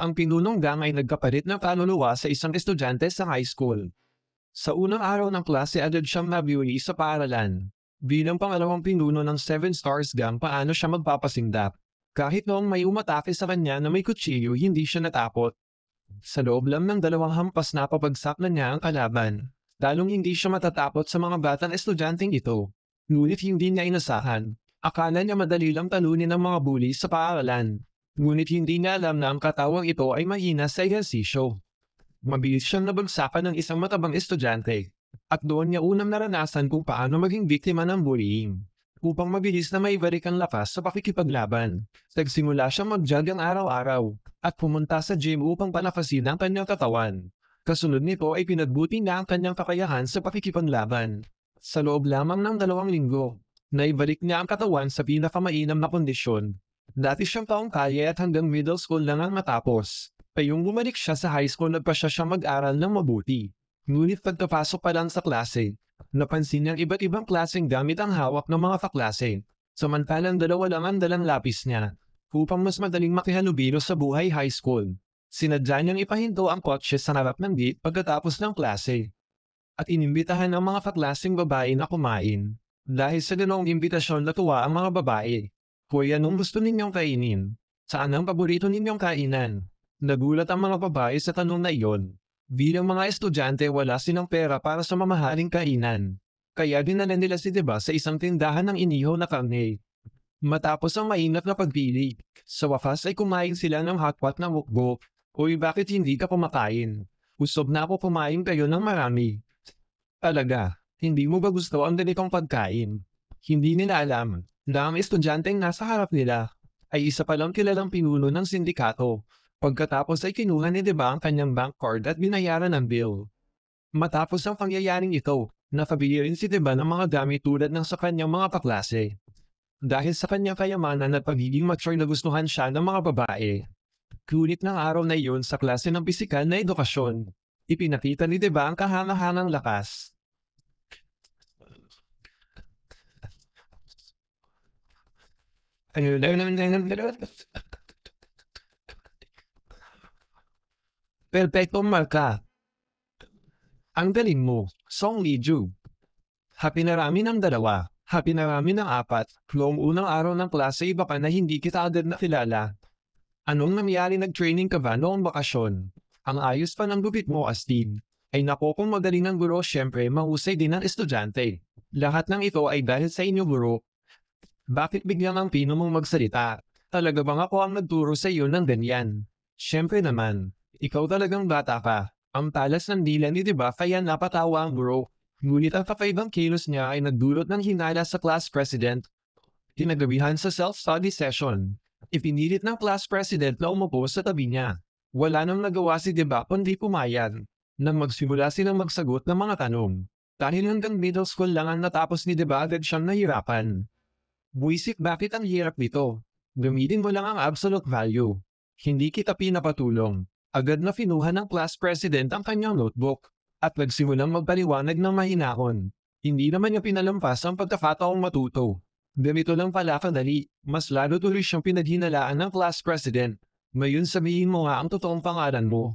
Ang pinunong gang ay nagkapalit ng kaluluwa sa isang estudyante sa high school. Sa unang araw ng klase agad siyang nabiuwi sa paaralan. Bilang pangalawang pinuno ng Seven Stars Gang paano siya magpapasindak. Kahit noong may umatake sa kanya na may kutsilyo hindi siya natakot. Sa loob lang ng 2 hampas napapagsak na niya ang kalaban. Lalong hindi siya matatakot sa mga batang estudyanteng ito. Ngunit hindi niya inasahan. Akala niya madali lang talunin ng mga bully sa paaralan. Ngunit hindi niya alam na ang katawang ito ay mahina sa ehersisyo. Mabilis siyang nabagsakan ng isang matabang estudyante. At doon niya unang naranasan kung paano maging biktima ng bullying. Upang mabilis na maibalik ang lakas sa pakikipaglaban. Nagsimula siyang mag-jog ang araw-araw at pumunta sa gym upang palakasin ang kanyang katawan. Kasunod nito ay pinagbuti niya ang kanyang kakayahan sa pakikipaglaban. Sa loob lamang ng 2 linggo, naibalik niya ang katawan sa pinakamainam na kondisyon. Dati siyang taong kalye at hanggang middle school lang ang matapos. Ngayong bumalik siya sa high school nagpasya siyang mag-aral ng mabuti. Ngunit pagkapasok pa lang sa klase, napansin niyang iba't ibang klaseng gamit ang hawak ng mga kaklase. Samantalang 2 lang ang dalang lapis niya. Upang mas madaling makihalubilo sa buhay high school. Sinadya niyang ipahinto ang kotse sa harap ng gate pagkatapos ng klase. At inimbitahan ang mga kaklaseng babae na kumain. Dahil sa ganoong imbitasyon natuwa ang mga babae. Hoy, anong gusto ninyong kainin? Saan ang paborito ninyong kainan? Nagulat ang mga babae sa tanong na iyon. Bilang mga estudyante wala silang pera para sa mamahaling kainan. Kaya dinala nila si Deba sa isang tindahan ng inihaw na karne. Matapos ang maingat na pagpili, sa wakas ay kumain sila ng hotpot na mukbang. Hoy, bakit hindi ka kumakain? Usog na ako kumain kayo ng marami. Talaga, hindi mo ba gusto ang ganitong pagkain? Hindi nila alam na ang estudyanteng nasa harap nila ay isa palang kilalang pinuno ng sindikato. Pagkatapos ay kinuha ni Deba ang kanyang bank card at binayaran ang bill. Matapos ang pangyayaring ito, nakabili rin si Deba ng mga gamit tulad ng sa kanyang mga kaklase. Dahil sa kanyang kayamanan at pagiging mature na gustuhan siya ng mga babae. Ngunit ng araw na iyon sa klase ng pisikal na edukasyon, ipinakita ni Deba ang kahangahangang lakas. Perpektong marka. Ang galing mo, Song Liju. Happy na rami ng 2, happy na rami ng 4, noong unang araw ng klase iba ka na hindi kita agad nakilala. Anong nangyari nag-training ka ba noong bakasyon? Ang ayos pa ng gupit mo, Astin. Ay nako kung magaling ng guro syempre mahusay din ang estudyante. Lahat ng ito ay dahil sa inyo guro. Bakit biglang ang pino mong magsalita? Talaga bang ako ang nagturo sa iyo ng ganyan? Syempre naman. Ikaw talagang bata ka. Ang talas ng dila ni Deba kaya napatawa ang guro. Ngunit ang kakaibang kilos niya ay nagdulot ng hinala sa class president. Tinagabihan sa self-study session. Ipinilit ng class president na umupo sa tabi niya. Wala nang nagawa si Deba kundi pumayag. Nang magsimula silang magsagot ng mga tanong. Dahil hanggang middle school lang ang natapos ni Deba agad siyang nahirapan. Buisit bakit ang hirap nito? Gamitin mo lang ang absolute value. Hindi kita pinapatulong. Agad na kinuha ng class president ang kanyang notebook. At nagsimulang magpaliwanag ng mahinahon. Hindi naman niya pinalampas ang pagkakataong matuto. Ganito lang pala kadali, mas lalo tuloy siyang pinaghinalaan ng class president. Ngayon sabihin mo nga ang totoong pangalan mo.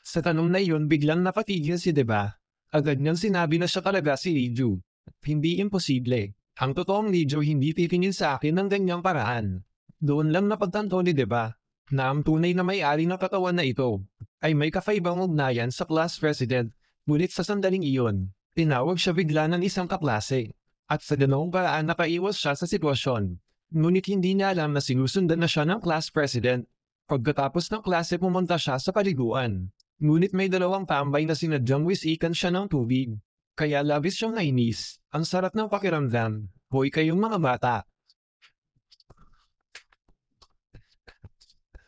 Sa tanong na iyon biglang napatigil si Deba. Agad niyang sinabi na siya talaga si Liju. Hindi imposible. Ang totoong Liju hindi titingin sa akin ng ganyang paraan. Doon lang napagtanto ni Deba na ang tunay na may-ari ng katawan na ito ay may kakaibang ugnayan sa class president. Ngunit sa sandaling iyon, tinawag siya bigla ng isang kaklase. At sa ganoong paraan nakaiwas siya sa sitwasyon. Ngunit hindi niya alam na sinusundan na siya ng class president. Pagkatapos ng klase pumunta siya sa paliguan. Ngunit may 2 tambay na sinadyang wisikan siya ng tubig. Kaya labis siyang nainis. Ang sarap ng pakiramdam. Hoy kayong mga bata.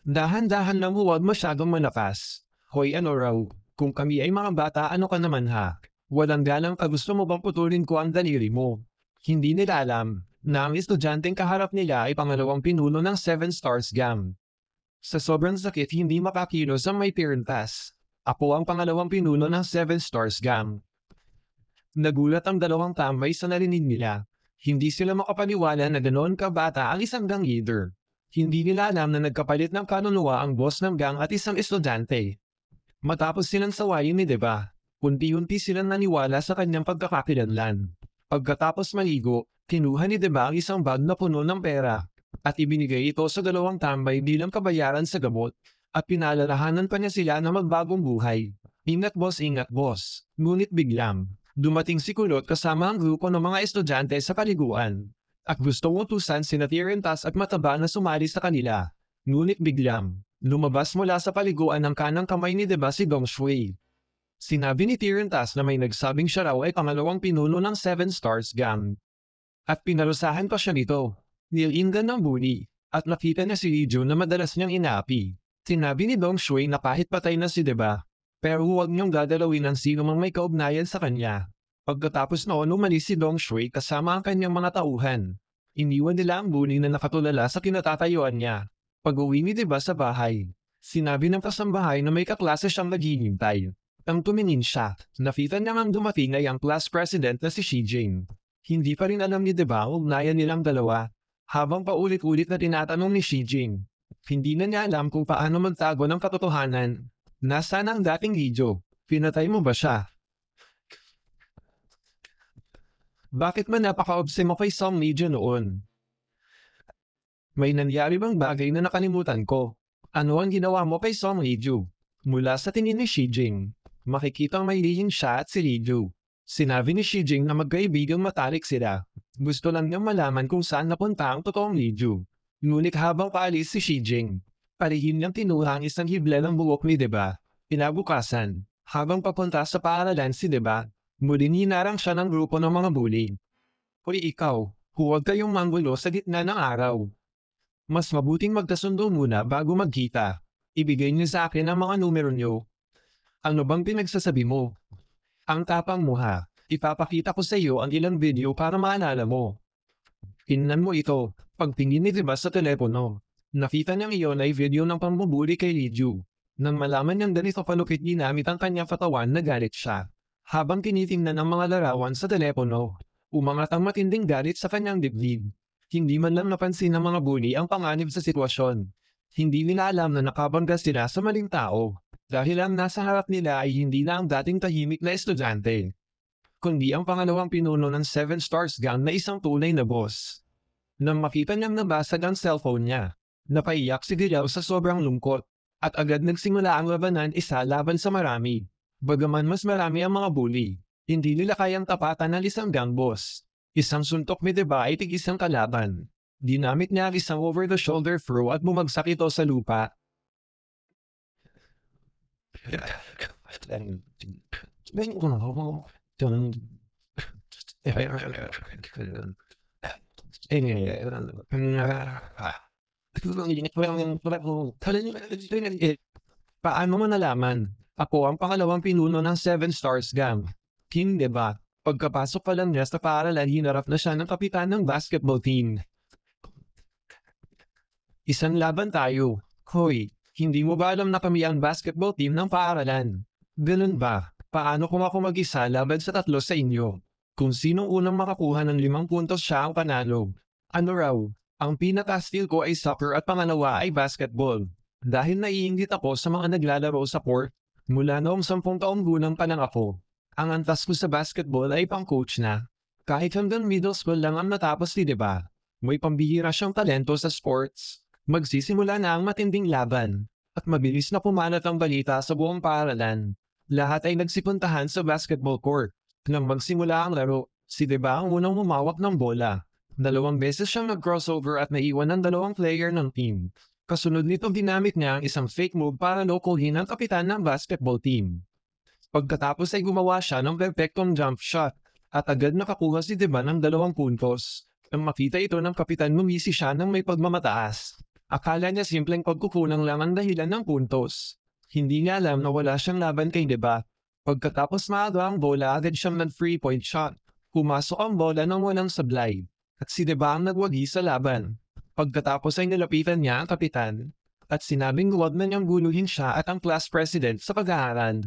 Dahan-dahan lang huwag masyadong malakas. Hoy ano raw, kung kami ay mga bata ano ka naman ha? Walang galang ka gusto mo bang putulin ko ang daliri mo? Hindi nila alam na ang estudyanteng kaharap nila ay pangalawang pinuno ng Seven Stars Gang. Sa sobrang sakit hindi makakilos ang may pirintas. Ako ang pangalawang pinuno ng Seven Stars Gang. Nagulat ang 2 tambay sa narinig nila. Hindi sila makapaniwala na ganoon kabata ang isang gang leader. Hindi nila alam na nagkapalit ng kaluluwa ang boss ng gang at isang estudyante. Matapos silang sawayin ni Deba, unti-unti silang naniwala sa kanyang pagkakakilanlan. Pagkatapos maligo, kinuha ni Deba ang isang bag na puno ng pera at ibinigay ito sa dalawang tambay bilang kabayaran sa gamot at pinalalahanan pa niya sila na magbagong buhay. Ingat boss. Ngunit biglang, dumating si Kulot kasama ang grupo ng mga estudyante sa paliguan at gustong utusan sina Tirentas at Mataba na sumali sa kanila. Ngunit biglang, lumabas mula sa paliguan ng kanang kamay ni Deba si Dong Shui. Sinabi ni Tirentas na may nagsabing siya raw ay pangalawang pinuno ng Seven Stars Gang. At pinarusahan pa siya nito. Nilingan ng bully, at nakita niya si Li Jun na madalas niyang inaapi. Sinabi ni Dong Shui na kahit patay na si Deba, pero huwag niyong gagalawin ang sino mang may kaugnayan sa kanya. Pagkatapos noon umalis si Dong Shui kasama ang kanyang mga tauhan. Iniwan nila ang bully na nakatulala sa kinatatayuan niya. Pag-uwi ni Deba sa bahay, sinabi ng kasambahay na may kaklase siyang naghihintay. Nang tumingin siya, nakita niya ang dumating ay ang class president na si Shi Jing. Hindi pa rin alam ni Deba ang ugnayan nilang dalawa. Habang paulit-ulit na tinatanong ni Shi Jing, hindi na niya alam kung paano magtago ng katotohanan. Nasaan ang dating Lijo? Pinatay mo ba siya? Bakit man napaka-obse mo kay Song Lijo noon? May nangyari bang bagay na nakalimutan ko? Ano ang ginawa mo kay Song Lijo? Mula sa tingin ni Shi Jing, makikitang may lihim siya at si Lijo. Sinabi ni Shi Jing na magkaibigang matalik sila. Gusto lang niyang malaman kung saan napunta ang totoong Lijo. Ngunit habang paalis si Shi Jing, palihim niyang tinuha ang isang hibla ng buhok ni Deba. Kinabukasan, habang papunta sa paaralan si Deba, muling hinarang siya ng grupo ng mga bully. Hoy ikaw, huwag kayong manggulo sa gitna ng araw. Mas mabuting magkasundo muna bago magkita. Ibigay niyo sa akin ang mga numero niyo. Ano bang pinagsasabi mo? Ang tapang mo ha. Ipapakita ko sa iyo ang ilang video para maalala mo. Tingnan mo ito. Pagtingin ni Deba sa telepono, nakita niyang iyon ay video ng pambubuli kay Liju. Nang malaman niyang ganito palukit ginamit ang kanyang katawan, nagalit siya. Habang tinitingnan ang mga larawan sa telepono, umangat ang matinding galit sa kanyang dibdib. Hindi man lang napansin ng mga bully ang panganib sa sitwasyon. Hindi nila alam na nakabangga sila sa maling tao. Dahil ang nasa harap nila ay hindi na ang dating tahimik na estudyante, kundi ang pangalawang pinuno ng Seven Stars Gang na isang tunay na boss. Nang makita niyang nabasag ang cellphone niya, napaiyak si Dilaw sa sobrang lungkot, at agad nagsimula ang labanan isa laban sa marami. Bagaman mas marami ang mga bully, hindi nila kayang tapatan ng isang gang boss. Isang suntok ni Deba ay tig-isang kalaban. Dinamit niya ang isang over-the-shoulder throw at bumagsak ito sa lupa. Paano mo nalaman? Ako ang pangalawang pinuno ng Seven Stars Gang. King, diba? Pagkapasok pa lang niya sa paaralan, hinarap na siya ng kapitan ng basketball team. Isang laban tayo. Hoy, hindi mo ba alam na kami ang basketball team ng paaralan? Ganun ba? Paano kung ako mag-isa laban sa tatlo sa inyo? Kung sinong unang makakuha ng 5 puntos siya ang panalo. Ano raw? Ang pinaka-skill ko ay soccer at pangalawa ay basketball. Dahil naiinggit ako sa mga naglalaro sa court, mula noong 10 taong gulang pa lang ako. Ang antas ko sa basketball ay pang-coach na. Kahit hanggang middle school lang ang natapos ni Deba, may pambihira siyang talento sa sports. Magsisimula na ang matinding laban, at mabilis na pumalat ang balita sa buong paaralan. Lahat ay nagsipuntahan sa basketball court. Nang magsimula ang laro, si Deba ang unang humawak ng bola. 2 beses siyang nag-crossover at naiwan ng 2 player ng team. Kasunod nito ginamit niya ang isang fake move para lokohin ang kapitan ng basketball team. Pagkatapos ay gumawa siya ng perfectong jump shot, at agad nakakuha si Deba ng 2 puntos. Nang makita ito ng kapitan, ngumisi siya ng may pagmamataas. Akala niya simpleng pagkukulang lang ang dahilan ng puntos. Hindi niya alam na wala siyang laban kay Deba. Pagkatapos maaga ang bola, agad siyang nag-3-point shot. Pumasok ang bola ng walang sablay, at si Deba ang nagwagi sa laban. Pagkatapos ay nilapitan niya ang kapitan, at sinabing huwag na niyang guluhin siya at ang class president sa pag-aaral.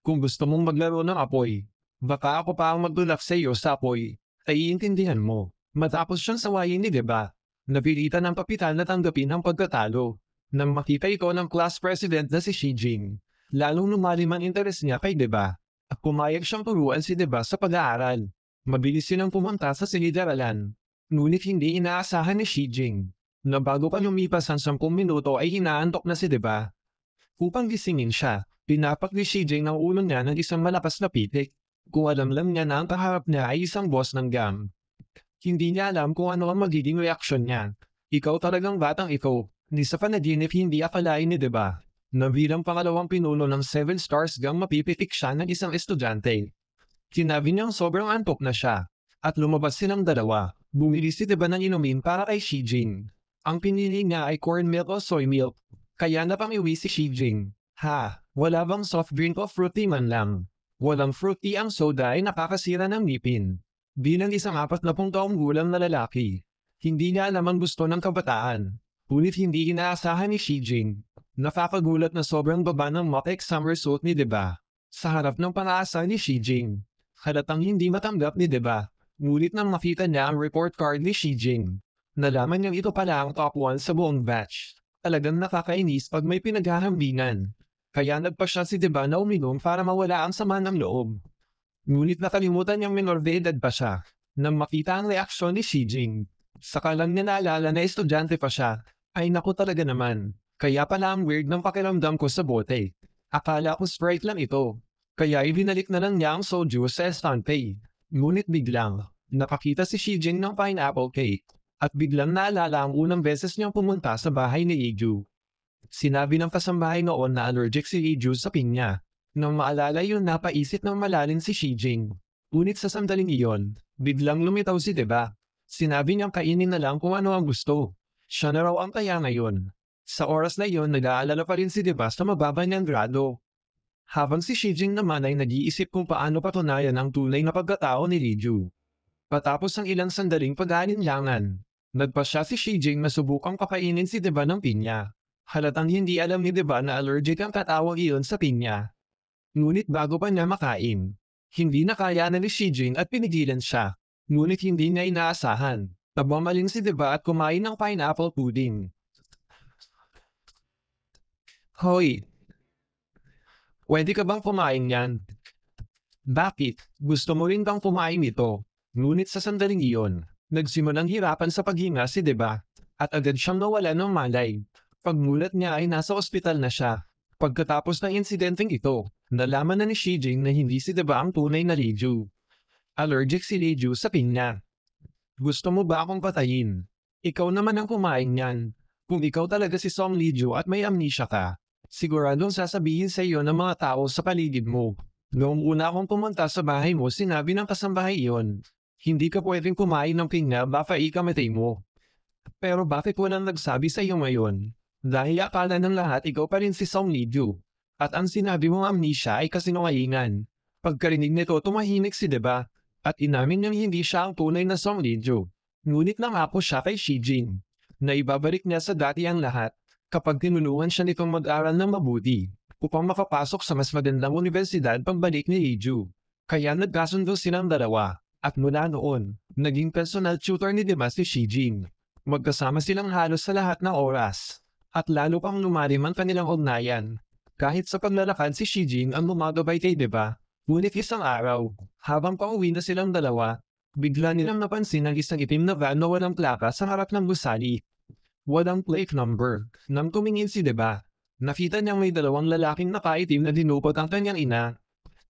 Kung gusto mong maglaro ng apoy, baka ako pa ang magdulak sa iyo sa apoy, ay iintindihan mo. Matapos siyang sawayin ni Deba, Napilitan ng kapitan na tanggapin ang pagkatalo. Nang makita ito ng class president na si Shi Jing, lalong lumalim ang interes niya kay Deba. At pumayag siyang turuan si Deba sa pag-aaral. Mabilis silang pumunta sa silid-aralan. Ngunit hindi inaasahan ni Shi Jing na bago pa lumipas ang 10 minuto ay inaantok na si Deba. Upang gisingin siya, pinapak ni Shi Jing ng ulo niya ng isang malakas na pitik. Kung alam lang niya na ang kaharap niya ay isang boss ng GAM. Hindi niya alam kung ano ang magiging reaksyon niya. Ikaw talagang batang ikaw. Ni sa panaginip hindi akalain ni Deba na bilang pangalawang pinuno ng 7 Stars Gang mapipitik siya ng isang estudyante. Sinabi niyang sobrang antok na siya. At lumabas silang dalawa. Bumili si Deba ng inumin para kay Shi Jing. Ang pinili niya ay corn milk o soy milk. Kaya napamiwi si Shi Jing. Ha, wala bang soft drink o fruity man lang? Walang fruity ang soda ay nakakasira ng ngipin. Bilang isang 40 taong gulang na lalaki, hindi niya alam ang gusto ng kabataan. Ngunit hindi inaasahan ni Shi Jing. Nakakagulat na sobrang baba ng mock exam result ni Deba. Sa harap ng pang-aasa ni Shi Jing, halatang hindi matanggap ni Deba. Ngunit nang makita niya ang report card ni Shi Jing, nalaman niyang ito pala ang top 1 sa buong batch. Talagang nakakainis pag may pinaghahambingan. Kaya nagpa siya si Deba na uminom para mawala ang sama ng loob. Ngunit nakalimutan niyang minor de edad pa siya. Nang makita ang reaksyon ni Shi Jing, saka lang niya naalala na estudyante pa siya. Ay naku talaga naman. Kaya pala ang weird ng pakiramdam ko sa bote. Akala ko Sprite lang ito. Kaya ibinalik na lang niya ang soju sa estante. Ngunit biglang, nakakita si Shi Jing ng pineapple cake. At biglang naalala ang unang beses niyang pumunta sa bahay ni Iju. Sinabi ng kasambahay noon na allergic si Iju sa pinya. Nang maalala yun napaisip ng malalim si Shi Jing. Ngunit sa sandaling iyon, biglang lumitaw si Deba. Sinabi niyang kainin na lang kung ano ang gusto. Siya na raw ang kaya ngayon. Sa oras na iyon nag-aalala pa rin si Deba sa mababa niyang grado. Habang si Shi Jing naman ay nag-iisip kung paano patunayan ang tunay na pagkatao ni Riju. Patapos ang ilang sandaling pag-aalinlangan, nagpasya si Shi Jing na subukang pakainin si Deba ng pinya. Halatang hindi alam ni Deba na allergic ang katawang iyon sa pinya. Ngunit bago pa niya makain, hindi na kaya na ni Shi Jing at pinigilan siya. Ngunit hindi niya inaasahan. Nagmamaling si Deba at kumain ng pineapple pudding. Hoy! Pwede ka bang kumain yan? Bakit? Gusto mo rin bang kumain ito? Ngunit sa sandaling iyon, nagsimulang hirapan sa paghinga si Deba. At agad siyang nawala ng malay. Pagmulat niya ay nasa ospital na siya. Pagkatapos ng insidenteng ito, nalaman na ni Shi Jing na hindi si Deba ang tunay na Riju. Allergic si Riju sa pinya. Gusto mo ba akong patayin? Ikaw naman ang kumain niyan. Kung ikaw talaga si Song Riju at may amnesia ka, siguradong sasabihin sa iyo ng mga tao sa paligid mo. Noong una akong pumunta sa bahay mo, sinabi ng kasambahay iyon, hindi ka pwedeng kumain ng pinya baka ikamatay mo. Pero bakit walang nagsabi sa iyo ngayon? Dahil akala ng lahat ikaw pa rin si Song Riju. At ang sinabi mong amnesia ay kasinungalingan. Pagkarinig nito tumahimik si Deba. At inamin niyang hindi siya ang tunay na Song Riju. Ngunit nangako siya kay Shi Jing na ibabalik niya sa dati ang lahat kapag tinulungan siya nitong mag-aral ng mabuti upang makapasok sa mas magandang universidad pagbalik ni Riju. Kaya nagkasundo silang dalawa at mula noon, naging personal tutor ni Deba si Shi Jing. Magkasama silang halos sa lahat ng oras at lalo pang lumalim ang kanilang ugnayan. Kahit sa paglalakad si Shi Jing ang lumagabay kay Deba. Ngunit isang araw, habang pauwi na silang dalawa, bigla nilang napansin ang isang itim na van na walang plaka sa harap ng gusali. Walang plate number. Nang tumingin si Deba, nakita niyang may dalawang lalaking nakaitim na dinupot ang kanyang ina.